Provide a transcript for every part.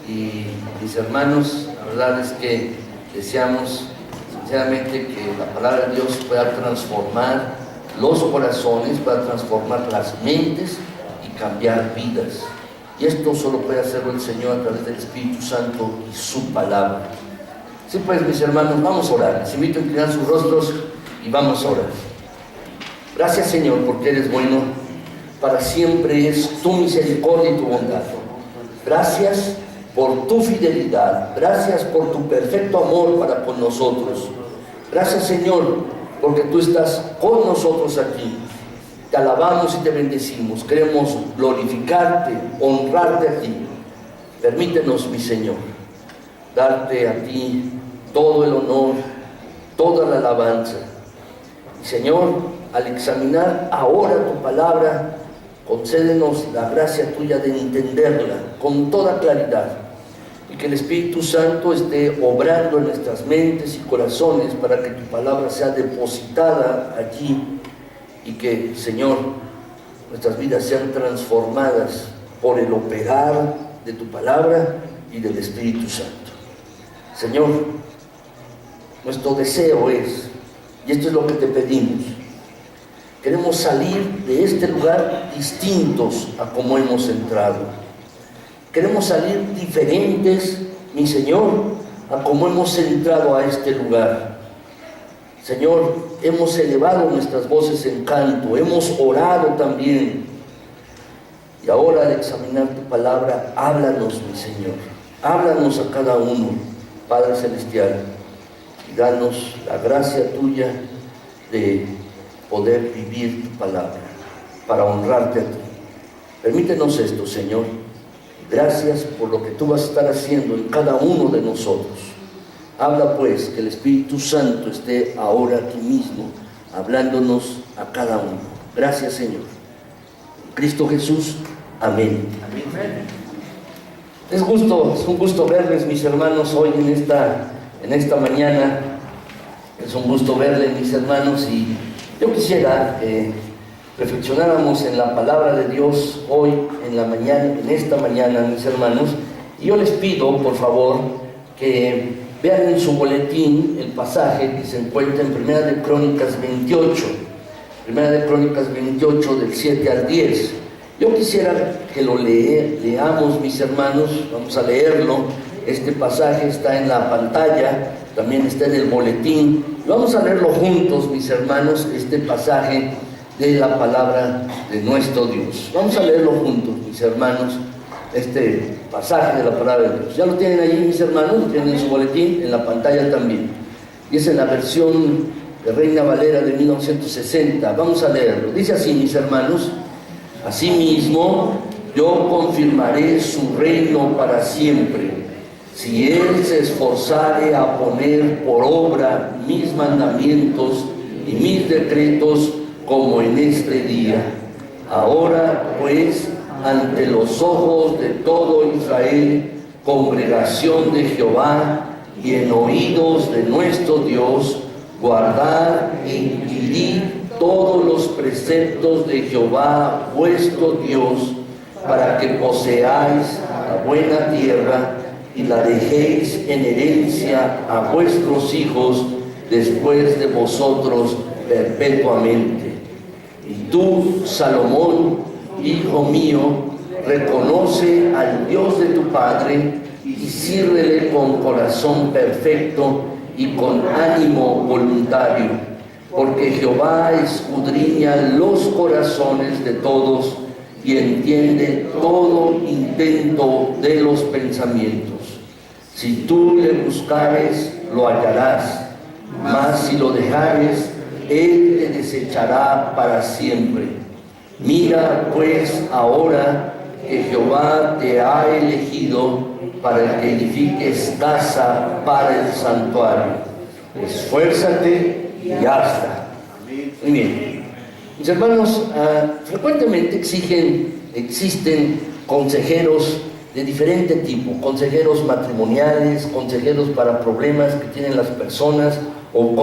y mis hermanos, la verdad es que deseamos sinceramente que la palabra de Dios pueda transformar los corazones, pueda transformar las mentes y cambiar vidas. Y esto solo puede hacerlo el Señor a través del Espíritu Santo y su palabra. Sí, pues, mis hermanos, vamos a orar. Les invito a inclinar sus rostros y vamos a orar. Gracias, Señor, porque eres bueno. Para siempre es tu misericordia y tu bondad. Gracias por tu fidelidad. Gracias por tu perfecto amor para con nosotros. Gracias, Señor, porque tú estás con nosotros aquí. Te alabamos y te bendecimos. Queremos glorificarte, honrarte a ti. Permítenos, mi Señor, darte a ti todo el honor, toda la alabanza. Y, Señor, al examinar ahora tu palabra, concédenos la gracia tuya de entenderla con toda claridad, y que el Espíritu Santo esté obrando en nuestras mentes y corazones para que tu palabra sea depositada allí, y que, Señor, nuestras vidas sean transformadas por el operar de tu palabra y del Espíritu Santo. Señor, nuestro deseo es, y esto es lo que te pedimos, queremos salir de este lugar distintos a como hemos entrado. Queremos salir diferentes, mi Señor, a como hemos entrado a este lugar. Señor, hemos elevado nuestras voces en canto, hemos orado también. Y ahora, al examinar tu palabra, háblanos, mi Señor. Háblanos a cada uno, Padre Celestial, y danos la gracia tuya de poder vivir tu palabra, para honrarte a ti. Permítenos esto, Señor. Gracias por lo que tú vas a estar haciendo en cada uno de nosotros. Habla pues, que el Espíritu Santo esté ahora aquí mismo, hablándonos a cada uno. Gracias, Señor. En Cristo Jesús, amén. Amén. Es un gusto verles, mis hermanos, hoy en esta mañana. Es un gusto verles, mis hermanos, y yo quisiera que reflexionáramos en la palabra de Dios hoy, en esta mañana, mis hermanos. Y yo les pido, por favor, que vean en su boletín el pasaje que se encuentra en Primera de Crónicas 28. Primera de Crónicas 28, del 7 al 10. Yo quisiera que lo leamos, mis hermanos. Vamos a leerlo. Este pasaje está en la pantalla, también está en el boletín. Vamos a leerlo juntos, mis hermanos, este pasaje de la palabra de nuestro Dios. Vamos a leerlo juntos, mis hermanos, este pasaje de la palabra de Dios. Ya lo tienen allí, mis hermanos, lo tienen en su boletín, en la pantalla también. Y es en la versión de Reina Valera de 1960. Vamos a leerlo. Dice así, mis hermanos: asimismo, yo confirmaré su reino para siempre, si él se esforzare a poner por obra mis mandamientos y mis decretos, como en este día. Ahora, pues, ante los ojos de todo Israel, congregación de Jehová, y en oídos de nuestro Dios, guardad e inquirid todos los preceptos de Jehová vuestro Dios, para que poseáis la buena tierra y la dejéis en herencia a vuestros hijos después de vosotros perpetuamente. Y tú, Salomón, hijo mío, reconoce al Dios de tu Padre y sírvele con corazón perfecto y con ánimo voluntario, porque Jehová escudriña los corazones de todos y entiende todo intento de los pensamientos. Si tú le buscares, lo hallarás, mas si lo dejares, él te desechará para siempre. Mira pues ahora que Jehová te ha elegido para que edifiques casa para el santuario. Esfuérzate y hazla. Muy bien. Mis hermanos, frecuentemente existen consejeros de diferente tipo, consejeros matrimoniales, consejeros para problemas que tienen las personas, o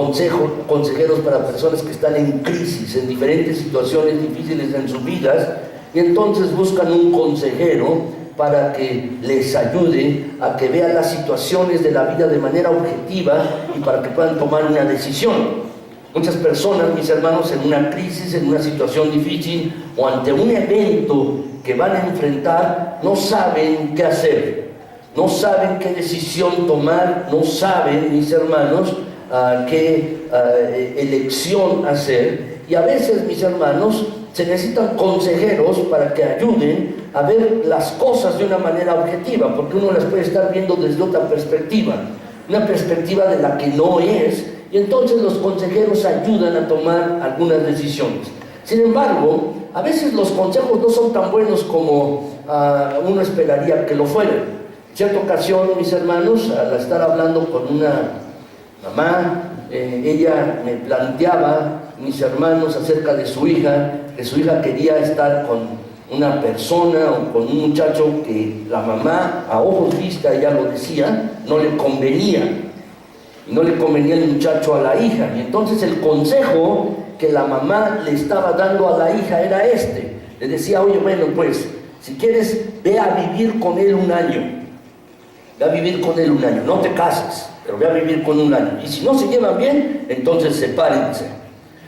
consejeros para personas que están en crisis, en diferentes situaciones difíciles en sus vidas, y entonces buscan un consejero para que les ayude a que vean las situaciones de la vida de manera objetiva y para que puedan tomar una decisión. Muchas personas, mis hermanos, en una crisis, en una situación difícil o ante un evento que van a enfrentar, no saben qué hacer, no saben qué decisión tomar, no saben, mis hermanos, qué elección hacer. Y a veces, mis hermanos, se necesitan consejeros para que ayuden a ver las cosas de una manera objetiva, porque uno las puede estar viendo desde otra perspectiva, una perspectiva de la que no es, y entonces los consejeros ayudan a tomar algunas decisiones. Sin embargo, a veces los consejos no son tan buenos como uno esperaría que lo fueran. En cierta ocasión, mis hermanos, al estar hablando con una mamá, ella me planteaba, mis hermanos, acerca de su hija, que su hija quería estar con una persona o con un muchacho que la mamá, a ojos vista, ella lo decía, no le convenía. Y no le convenía el muchacho a la hija. Y entonces el consejo que la mamá le estaba dando a la hija era este. Le decía, oye, bueno, pues, si quieres, ve a vivir con él un año. Ve a vivir con él un año. No te cases, pero ve a vivir con un año. Y si no se llevan bien, entonces sepárense.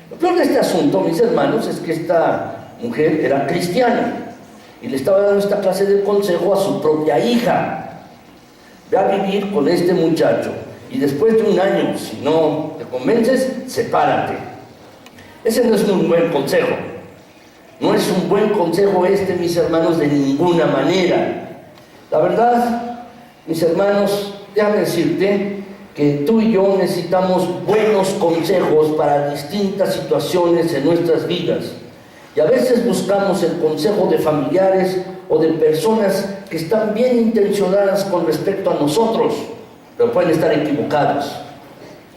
Lo peor de este asunto, mis hermanos, es que esta mujer era cristiana y le estaba dando esta clase de consejo a su propia hija. Ve a vivir con este muchacho y después de un año, si no te convences, sepárate. Ese no es un buen consejo. No es un buen consejo este, mis hermanos, de ninguna manera. La verdad, mis hermanos, déjame decirte que tú y yo necesitamos buenos consejos para distintas situaciones en nuestras vidas. Y a veces buscamos el consejo de familiares o de personas que están bien intencionadas con respecto a nosotros, pero pueden estar equivocados.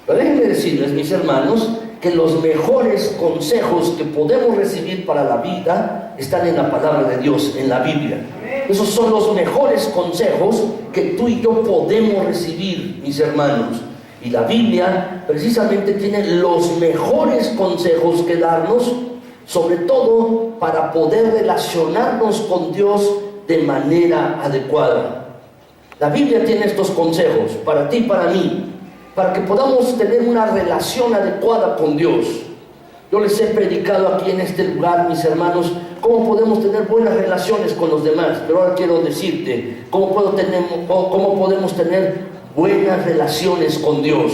Pero déjenme decirles, mis hermanos, que los mejores consejos que podemos recibir para la vida están en la palabra de Dios, en la Biblia. Esos son los mejores consejos que tú y yo podemos recibir, mis hermanos. Y la Biblia precisamente tiene los mejores consejos que darnos, sobre todo para poder relacionarnos con Dios de manera adecuada. La Biblia tiene estos consejos para ti y para mí, para que podamos tener una relación adecuada con Dios. Yo les he predicado aquí en este lugar, mis hermanos, cómo podemos tener buenas relaciones con los demás, pero ahora quiero decirte cómo podemos tener buenas relaciones con Dios.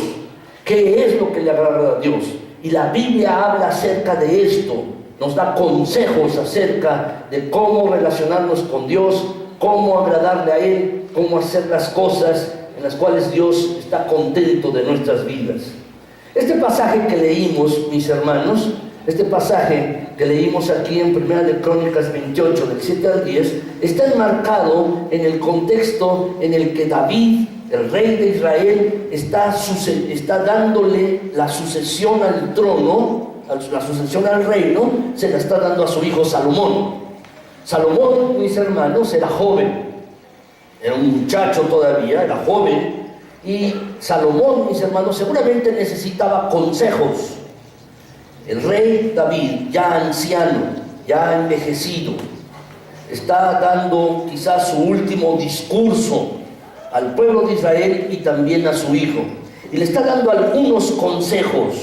¿Qué es lo que le agrada a Dios? Y la Biblia habla acerca de esto, nos da consejos acerca de cómo relacionarnos con Dios, cómo agradarle a Él, cómo hacer las cosas en las cuales Dios está contento de nuestras vidas. Este pasaje que leímos, mis hermanos, este pasaje que leímos aquí en 1 de Crónicas 28, del 7 al 10, está enmarcado en el contexto en el que David, el rey de Israel, está dándole la sucesión al trono, la sucesión al reino, se la está dando a su hijo Salomón. Salomón, mis hermanos, era joven, era un muchacho todavía, era joven, y Salomón, mis hermanos, seguramente necesitaba consejos. El rey David, ya anciano, ya envejecido, está dando quizás su último discurso al pueblo de Israel y también a su hijo. Y le está dando algunos consejos.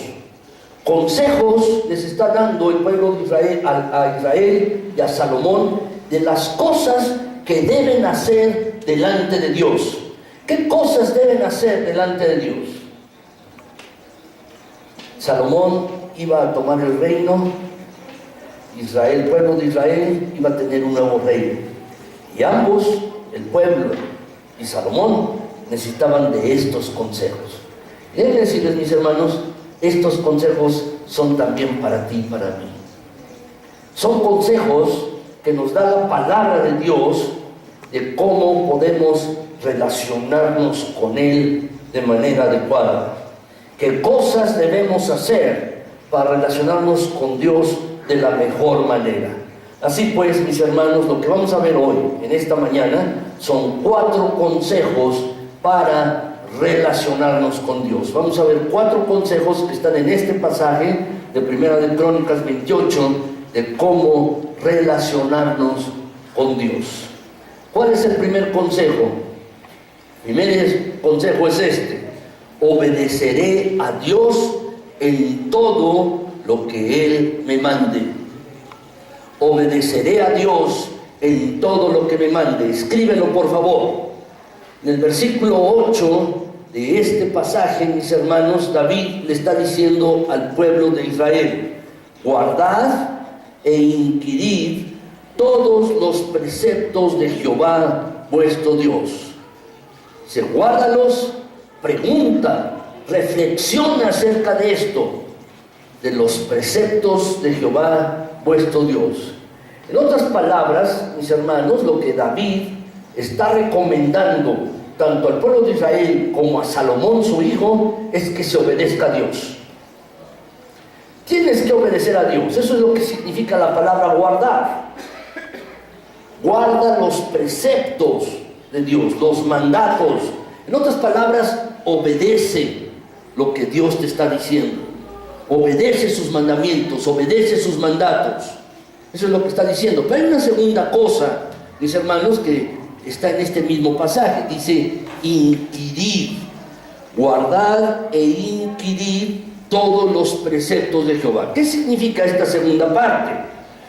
Consejos les está dando el pueblo de Israel a Israel y a Salomón de las cosas que deben hacer delante de Dios. ¿Qué cosas deben hacer delante de Dios? Salomón iba a tomar el reino, Israel, el pueblo de Israel iba a tener un nuevo reino. Y ambos, el pueblo y Salomón, necesitaban de estos consejos. Y deben decirles, mis hermanos, estos consejos son también para ti y para mí. Son consejos que nos da la palabra de Dios de cómo podemos relacionarnos con Él de manera adecuada. ¿Qué cosas debemos hacer para relacionarnos con Dios de la mejor manera? Así pues, mis hermanos, lo que vamos a ver hoy, en esta mañana, son 4 consejos para relacionarnos con Dios. Vamos a ver 4 consejos que están en este pasaje de 1 de Crónicas 28, de cómo relacionarnos con Dios. ¿Cuál es el primer consejo? El primer consejo es este: obedeceré a Dios en todo lo que Él me mande. Obedeceré a Dios en todo lo que me mande. Escríbelo, por favor. En el versículo 8 de este pasaje, mis hermanos, David le está diciendo al pueblo de Israel: guardad e inquirid todos los preceptos de Jehová vuestro Dios. Se guárdalos, pregunta, reflexiona acerca de esto, de los preceptos de Jehová vuestro Dios. En otras palabras, mis hermanos, lo que David está recomendando tanto al pueblo de Israel como a Salomón su hijo es que se obedezca a Dios. Tienes que obedecer a Dios. Eso es lo que significa la palabra guardar. Guarda los preceptos de Dios, los mandatos. En otras palabras, obedece lo que Dios te está diciendo. Obedece sus mandamientos, obedece sus mandatos. Eso es lo que está diciendo. Pero hay una segunda cosa, mis hermanos, que está en este mismo pasaje. Dice: inquirid, guardad e inquirid todos los preceptos de Jehová. ¿Qué significa esta segunda parte?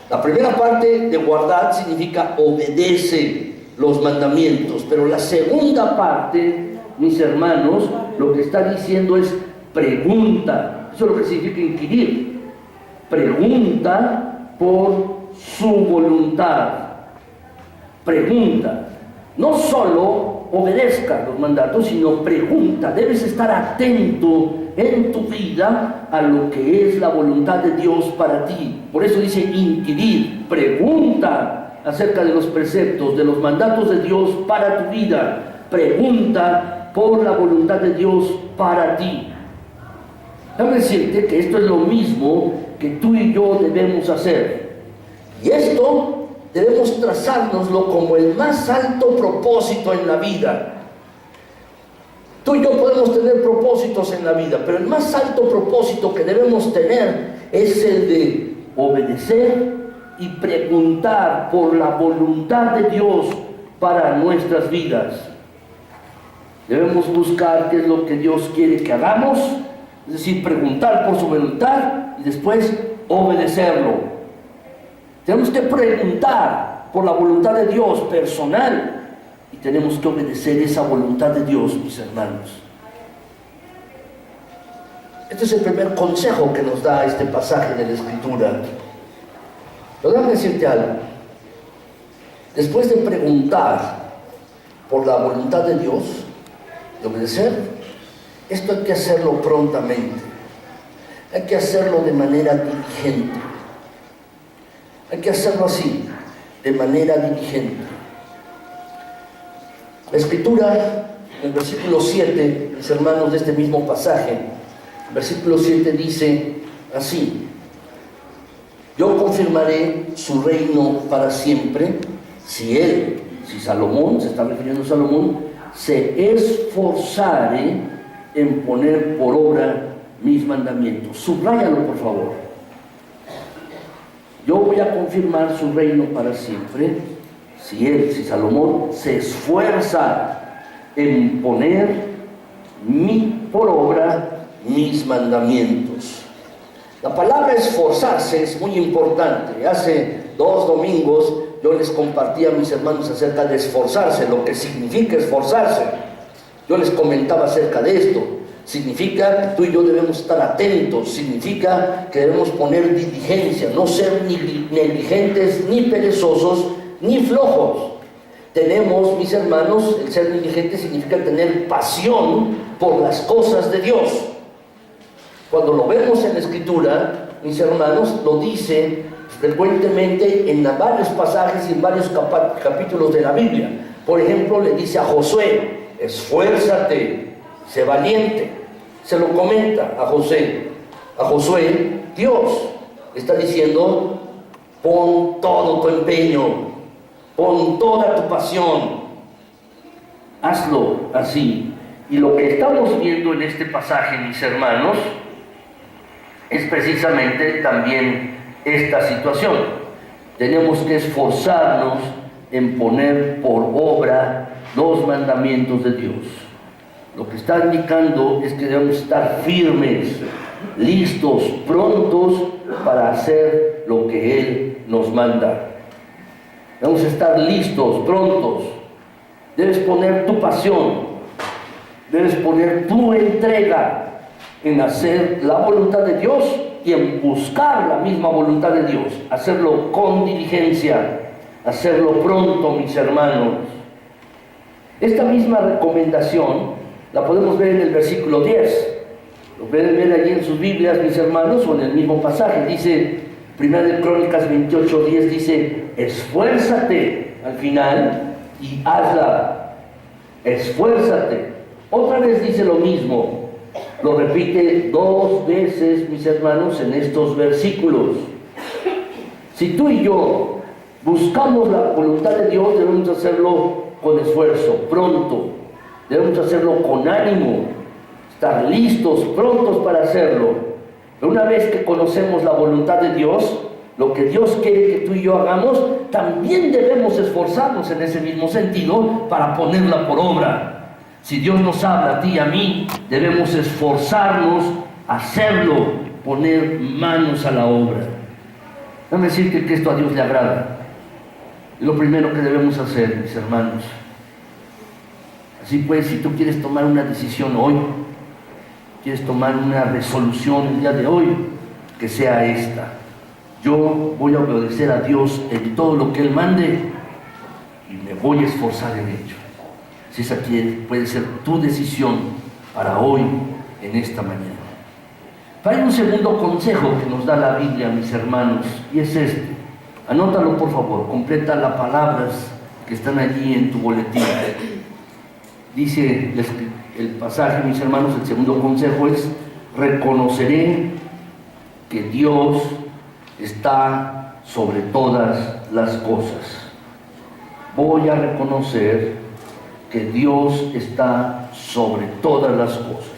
La primera parte de guardar significa obedece los mandamientos, pero la segunda parte, mis hermanos, lo que está diciendo es pregunta. Eso es lo que significa inquirir. Pregunta por su voluntad. Pregunta. No solo obedezca los mandatos, sino pregunta. Debes estar atento en tu vida a lo que es la voluntad de Dios para ti. Por eso dice inquirir, pregunta acerca de los preceptos, de los mandatos de Dios para tu vida. Pregunta por la voluntad de Dios para ti. Déjame decirte que esto es lo mismo que tú y yo debemos hacer. Y esto debemos trazárnoslo como el más alto propósito en la vida. Tú y yo podemos tener propósitos en la vida, pero el más alto propósito que debemos tener es el de obedecer y preguntar por la voluntad de Dios para nuestras vidas. Debemos buscar qué es lo que Dios quiere que hagamos, es decir, preguntar por su voluntad y después obedecerlo. Tenemos que preguntar por la voluntad de Dios personal y tenemos que obedecer esa voluntad de Dios, mis hermanos. Este es el primer consejo que nos da este pasaje de la Escritura. Pero déjame decirte algo. Después de preguntar por la voluntad de Dios, de obedecer, esto hay que hacerlo prontamente. Hay que hacerlo de manera diligente. Hay que hacerlo así, de manera diligente. La Escritura, en el versículo 7, mis hermanos, de este mismo pasaje, el versículo 7 dice así: yo confirmaré su reino para siempre, si Salomón, se está refiriendo a Salomón, se esforzare en poner por obra mis mandamientos. Subráyalo, por favor. Yo voy a confirmar su reino para siempre, si Salomón se esfuerza en poner por obra mis mandamientos. La palabra esforzarse es muy importante. Hace 2 domingos yo les compartí a mis hermanos acerca de esforzarse, lo que significa esforzarse. Yo les comentaba acerca de esto. Significa que tú y yo debemos estar atentos, significa que debemos poner diligencia, no ser ni negligentes, ni perezosos, ni flojos. Tenemos, mis hermanos, el ser diligente significa tener pasión por las cosas de Dios. Cuando lo vemos en la Escritura, mis hermanos, lo dice frecuentemente en varios pasajes y en varios capítulos de la Biblia. Por ejemplo, le dice a Josué: esfuérzate, sé valiente. Se lo comenta a Josué, Dios está diciendo: pon todo tu empeño, pon toda tu pasión, hazlo así. Y lo que estamos viendo en este pasaje, mis hermanos, es precisamente también esta situación. Tenemos que esforzarnos en poner por obra los mandamientos de Dios. Lo que está indicando es que debemos estar firmes, listos, prontos para hacer lo que Él nos manda. Debemos estar listos, prontos. Debes poner tu pasión, debes poner tu entrega en hacer la voluntad de Dios y en buscar la misma voluntad de Dios, hacerlo con diligencia, hacerlo pronto, mis hermanos. Esta misma recomendación la podemos ver en el versículo 10. Lo pueden ver allí en sus Biblias, mis hermanos, o en el mismo pasaje. Dice, 1 Crónicas 28:10, dice, esfuérzate al final y hazla. Esfuérzate. Otra vez dice lo mismo. Lo repite 2 veces, mis hermanos, en estos versículos. Si tú y yo buscamos la voluntad de Dios, debemos hacerlo con esfuerzo, pronto. Debemos hacerlo con ánimo, estar listos, prontos para hacerlo. Pero una vez que conocemos la voluntad de Dios, lo que Dios quiere que tú y yo hagamos, también debemos esforzarnos en ese mismo sentido para ponerla por obra. Si Dios nos habla a ti y a mí, debemos esforzarnos a hacerlo, poner manos a la obra. Déjame decirte que esto a Dios le agrada. Es lo primero que debemos hacer, mis hermanos. Así pues, si tú quieres tomar una decisión hoy, quieres tomar una resolución el día de hoy, que sea esta. Yo voy a obedecer a Dios en todo lo que Él mande y me voy a esforzar en ello. Si esa puede ser tu decisión para hoy, en esta mañana. Pero hay un segundo consejo que nos da la Biblia, mis hermanos, y es este. Anótalo, por favor, completa las palabras que están allí en tu boletín. Dice el pasaje, mis hermanos, el segundo consejo es: reconoceré que Dios está sobre todas las cosas. Voy a reconocer que Dios está sobre todas las cosas.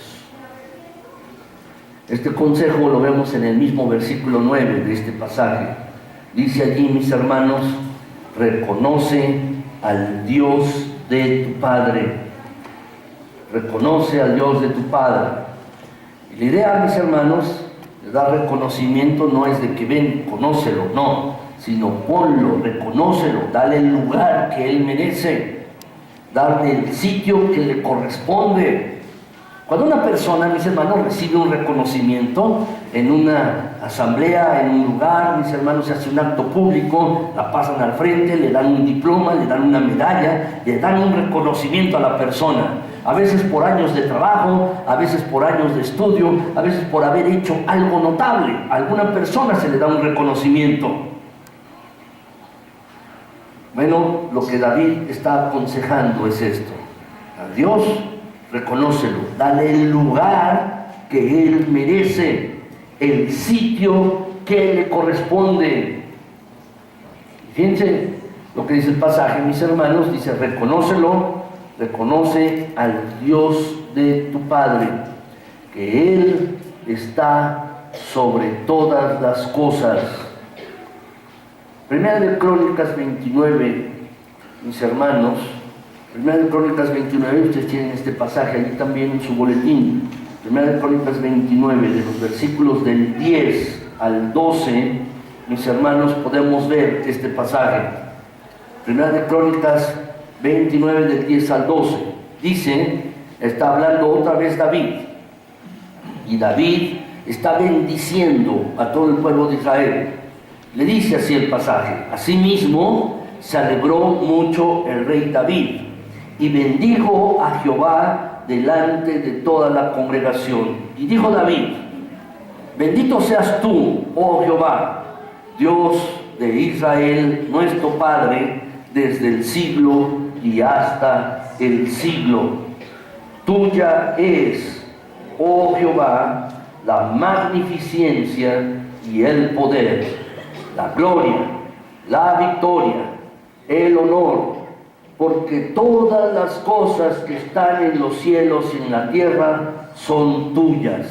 Este consejo lo vemos en el mismo versículo 9 de este pasaje. Dice allí, mis hermanos, reconoce al Dios de tu Padre. Reconoce al Dios de tu Padre. Y la idea, mis hermanos, de dar reconocimiento no es de que ven, conócelo, no, sino ponlo, reconócelo, dale el lugar que Él merece, darle el sitio que le corresponde. Cuando una persona, mis hermanos, recibe un reconocimiento en una asamblea, en un lugar, mis hermanos, se hace un acto público, la pasan al frente, le dan un diploma, le dan una medalla, le dan un reconocimiento a la persona. A veces por años de trabajo, a veces por años de estudio, a veces por haber hecho algo notable. A alguna persona se le da un reconocimiento. Bueno, lo que David está aconsejando es esto: a Dios reconócelo, dale el lugar que Él merece, el sitio que le corresponde. Fíjense lo que dice el pasaje, mis hermanos, dice: reconócelo, reconoce al Dios de tu Padre, que Él está sobre todas las cosas. Primera de Crónicas 29, mis hermanos, Primera de Crónicas 29, ustedes tienen este pasaje allí también en su boletín. Primera de Crónicas 29, de los versículos del 10 al 12, mis hermanos, podemos ver este pasaje. Primera de Crónicas 29, del 10 al 12. Dice, está hablando otra vez David. Y David está bendiciendo a todo el pueblo de Israel. Le dice así el pasaje: asimismo se alegró mucho el rey David y bendijo a Jehová delante de toda la congregación. Y dijo David: bendito seas tú, oh Jehová, Dios de Israel, nuestro Padre, desde el siglo y hasta el siglo. Tuya es, oh Jehová, la magnificencia y el poder, la gloria, la victoria, el honor, porque todas las cosas que están en los cielos y en la tierra son tuyas.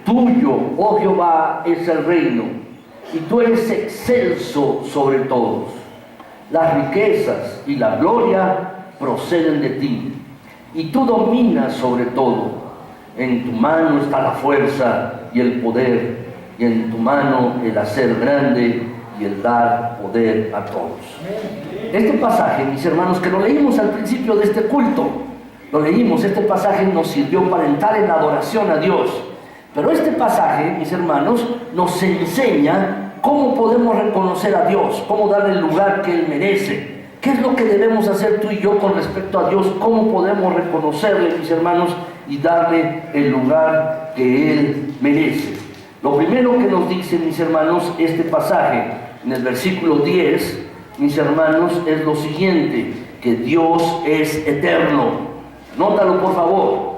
Tuyo, oh Jehová, es el reino, y tú eres excelso sobre todos. las riquezas y la gloria proceden de ti, y tú dominas sobre todo. En tu mano está la fuerza y el poder, y en tu mano el hacer grande y el dar poder a todos. Este pasaje, mis hermanos, que lo leímos al principio de este culto, lo leímos, este pasaje nos sirvió para entrar en adoración a Dios. Pero este pasaje, mis hermanos, nos enseña cómo podemos reconocer a Dios, cómo darle el lugar que Él merece. ¿Qué es lo que debemos hacer tú y yo con respecto a Dios? ¿Cómo podemos reconocerle, mis hermanos, y darle el lugar que Él merece? Lo primero que nos dice, mis hermanos, este pasaje, en el versículo 10, mis hermanos, es lo siguiente, que Dios es eterno. Nótalo, por favor.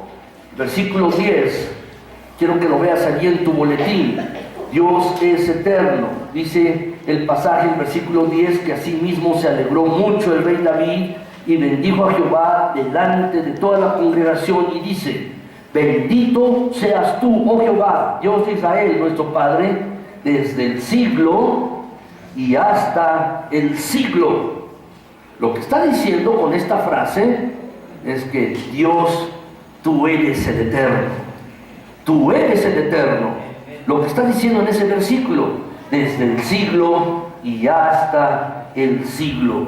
Versículo 10, quiero que lo veas allí en tu boletín. Dios es eterno. Dice el pasaje en versículo 10 que asimismo se alegró mucho el rey David y bendijo a Jehová delante de toda la congregación y dice: bendito seas tú, oh Jehová, Dios de Israel, nuestro Padre, desde el siglo y hasta el siglo. Lo que está diciendo con esta frase es que Dios, tú eres el eterno. Tú eres el eterno. Lo que está diciendo en ese versículo, desde el siglo y hasta el siglo.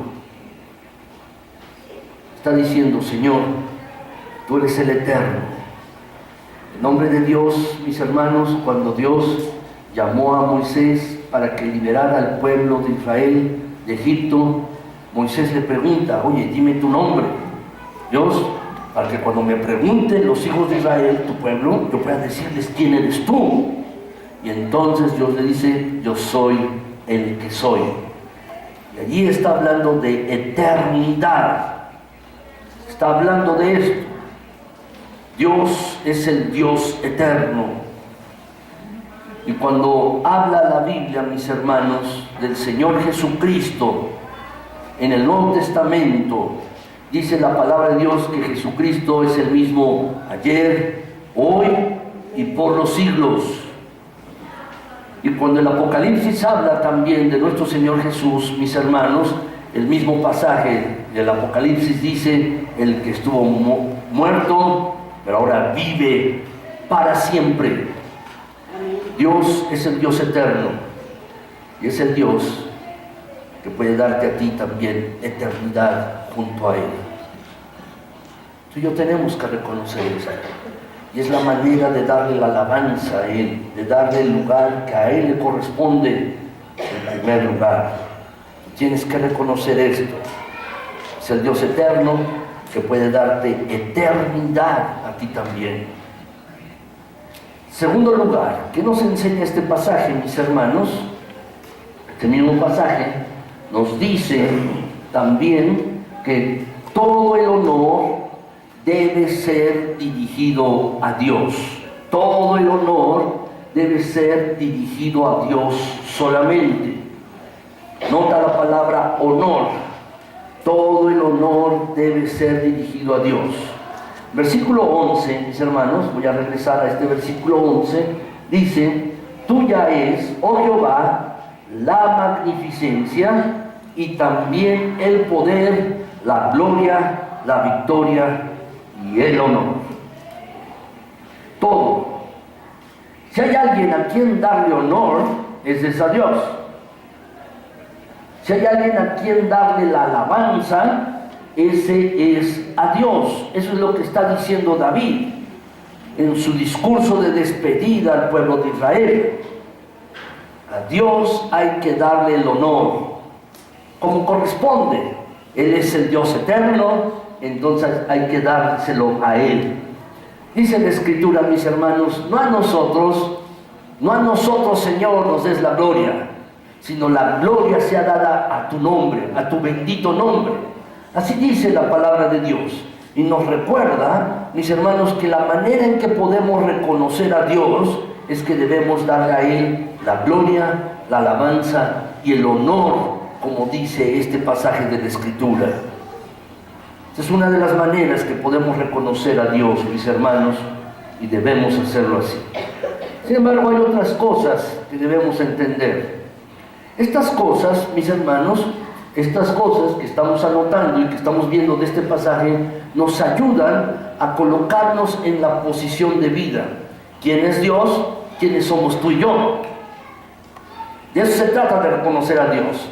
Está diciendo: Señor, tú eres el eterno. En nombre de Dios, mis hermanos, cuando Dios llamó a Moisés para que liberara al pueblo de Israel de Egipto, Moisés le pregunta: oye, dime tu nombre, Dios, para que cuando me pregunten los hijos de Israel, tu pueblo, yo pueda decirles quién eres tú. Y entonces Dios le dice: yo soy el que soy. Y allí está hablando de eternidad. Está hablando de esto. Dios es el Dios eterno. Y cuando habla la Biblia, mis hermanos, del Señor Jesucristo, en el Nuevo Testamento, dice la palabra de Dios que Jesucristo es el mismo ayer, hoy y por los siglos. Y cuando el Apocalipsis habla también de nuestro Señor Jesús, mis hermanos, el mismo pasaje del Apocalipsis dice: el que estuvo muerto, pero ahora vive para siempre. Dios es el Dios eterno, y es el Dios que puede darte a ti también eternidad junto a Él. Tú y yo tenemos que reconocer eso. Y es la manera de darle la alabanza a Él, de darle el lugar que a Él le corresponde en primer lugar. Tienes que reconocer esto. Es el Dios eterno que puede darte eternidad a ti también. Segundo lugar, ¿qué nos enseña este pasaje, mis hermanos? Este mismo pasaje nos dice también que todo el honor debe ser dirigido a Dios. Todo el honor debe ser dirigido a Dios solamente. Nota la palabra honor. Todo el honor debe ser dirigido a Dios. Versículo 11, mis hermanos, voy a regresar a este versículo 11, dice: tuya es, oh Jehová, la magnificencia y también el poder, la gloria, la victoria y el honor. Todo. Si hay alguien a quien darle honor, ese es a Dios. Si hay alguien a quien darle la alabanza, ese es a Dios. Eso es lo que está diciendo David en su discurso de despedida al pueblo de Israel. A Dios hay que darle el honor como corresponde. Él es el Dios eterno, entonces hay que dárselo a Él. Dice la Escritura, mis hermanos, no a nosotros, Señor, nos des la gloria, sino la gloria sea dada a tu nombre, a tu bendito nombre. Así dice la palabra de Dios. Y nos recuerda, mis hermanos, que la manera en que podemos reconocer a Dios es que debemos darle a Él la gloria, la alabanza y el honor, como dice este pasaje de la Escritura. Esta es una de las maneras que podemos reconocer a Dios, mis hermanos, y debemos hacerlo así. Sin embargo, hay otras cosas que debemos entender. Estas cosas, mis hermanos, Estas cosas que estamos anotando y que estamos viendo de este pasaje nos ayudan a colocarnos en la posición de vida. ¿Quién es Dios? ¿Quiénes somos tú y yo? De eso se trata, de reconocer a Dios.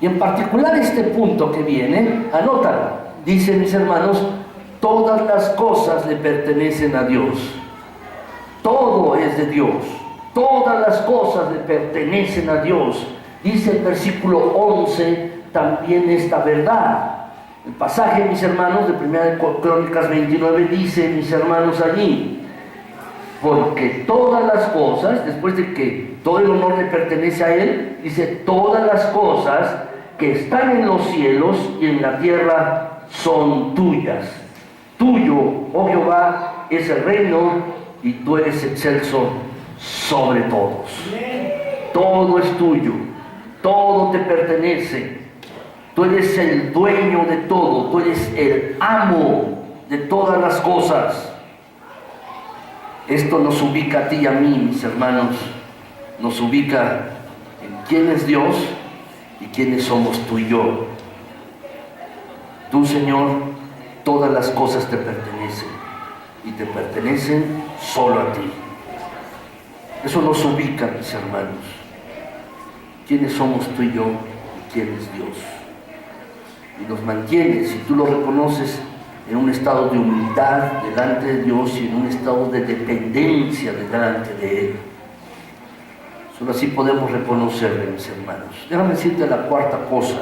Y en particular este punto que viene, anótalo. Dice, mis hermanos, todas las cosas le pertenecen a Dios. Todo es de Dios. Todas las cosas le pertenecen a Dios. Dice el versículo 11 también esta verdad. El pasaje, mis hermanos, de 1 Crónicas 29 dice, mis hermanos, allí, porque todas las cosas, después de que todo el honor le pertenece a Él, dice, todas las cosas que están en los cielos y en la tierra son tuyas. Tuyo, oh Jehová, es el reino y tú eres excelso sobre todos. Todo es tuyo, todo te pertenece. Tú eres el dueño de todo, tú eres el amo de todas las cosas. Esto nos ubica a ti y a mí, mis hermanos, nos ubica en quién es Dios y quiénes somos tú y yo. Tú, Señor, todas las cosas te pertenecen y te pertenecen solo a ti. Eso nos ubica, mis hermanos. ¿Quiénes somos tú y yo y quién es Dios? Y nos mantiene, si tú lo reconoces, en un estado de humildad delante de Dios y en un estado de dependencia delante de Él. Solo así podemos reconocerle, mis hermanos. Déjame decirte la cuarta cosa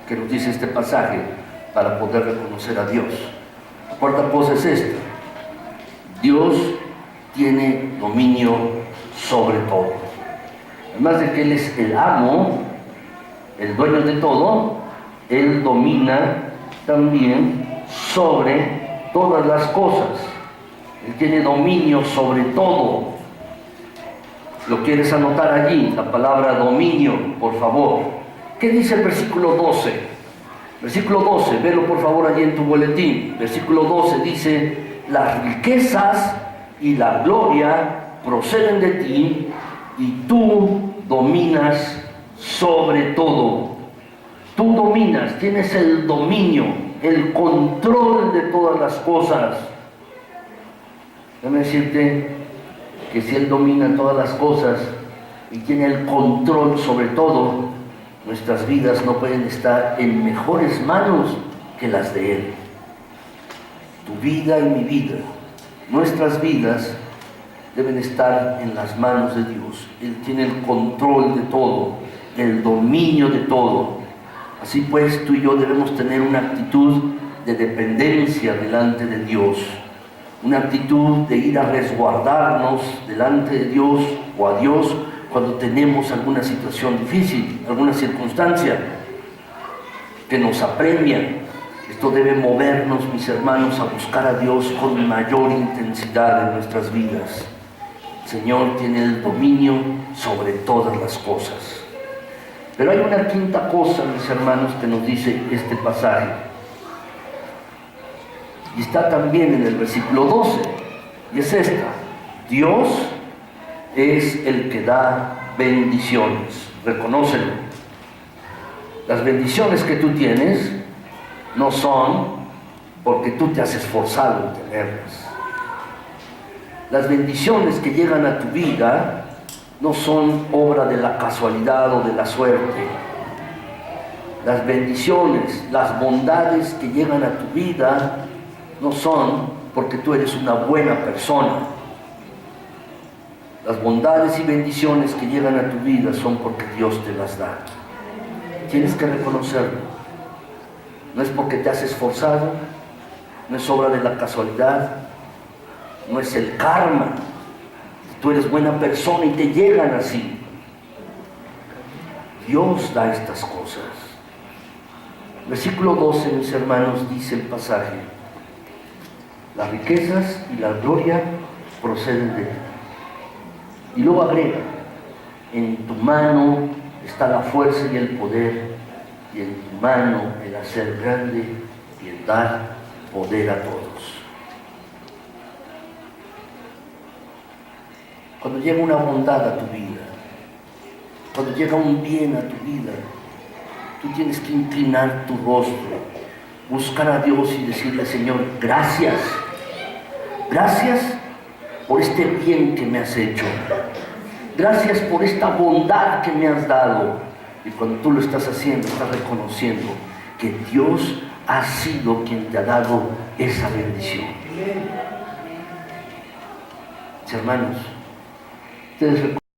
que nos dice este pasaje para poder reconocer a Dios. La cuarta cosa es esta: Dios tiene dominio sobre todo. Además de que Él es el amo, el dueño de todo, Él domina también sobre todas las cosas. Él tiene dominio sobre todo. ¿Lo quieres anotar allí? La palabra dominio, por favor. ¿Qué dice el versículo 12? Versículo 12, velo por favor allí en tu boletín. Versículo 12 dice, las riquezas y la gloria proceden de ti y tú dominas sobre todo. Tú dominas, tienes el dominio, el control de todas las cosas. Déjame decirte que si Él domina todas las cosas y tiene el control sobre todo, nuestras vidas no pueden estar en mejores manos que las de Él. Tu vida y mi vida, nuestras vidas deben estar en las manos de Dios. Él tiene el control de todo, el dominio de todo. Así pues, tú y yo debemos tener una actitud de dependencia delante de Dios, una actitud de ir a resguardarnos delante de Dios o a Dios cuando tenemos alguna situación difícil, alguna circunstancia que nos apremia. Esto debe movernos, mis hermanos, a buscar a Dios con mayor intensidad en nuestras vidas. El Señor tiene el dominio sobre todas las cosas. Pero hay una quinta cosa, mis hermanos, que nos dice este pasaje. Y está también en el versículo 12. Y es esta: Dios es el que da bendiciones. Reconócelo. Las bendiciones que tú tienes no son porque tú te has esforzado en tenerlas. Las bendiciones que llegan a tu vida no son obra de la casualidad o de la suerte. Las bendiciones, las bondades que llegan a tu vida no son porque tú eres una buena persona. Las bondades y bendiciones que llegan a tu vida son porque Dios te las da. Tienes que reconocerlo. No es porque te has esforzado, no es obra de la casualidad, no es el karma. Tú eres buena persona y te llegan así. Dios da estas cosas. Versículo 12, mis hermanos, dice el pasaje: las riquezas y la gloria proceden de ti. Y luego agrega: en tu mano está la fuerza y el poder, y en tu mano el hacer grande y el dar poder a todos. Cuando llega una bondad a tu vida, cuando llega un bien a tu vida, tú tienes que inclinar tu rostro, buscar a Dios y decirle: Señor, gracias. Gracias por este bien que me has hecho. Gracias por esta bondad que me has dado. Y cuando tú lo estás haciendo, estás reconociendo que Dios ha sido quien te ha dado esa bendición. Hermanos, ustedes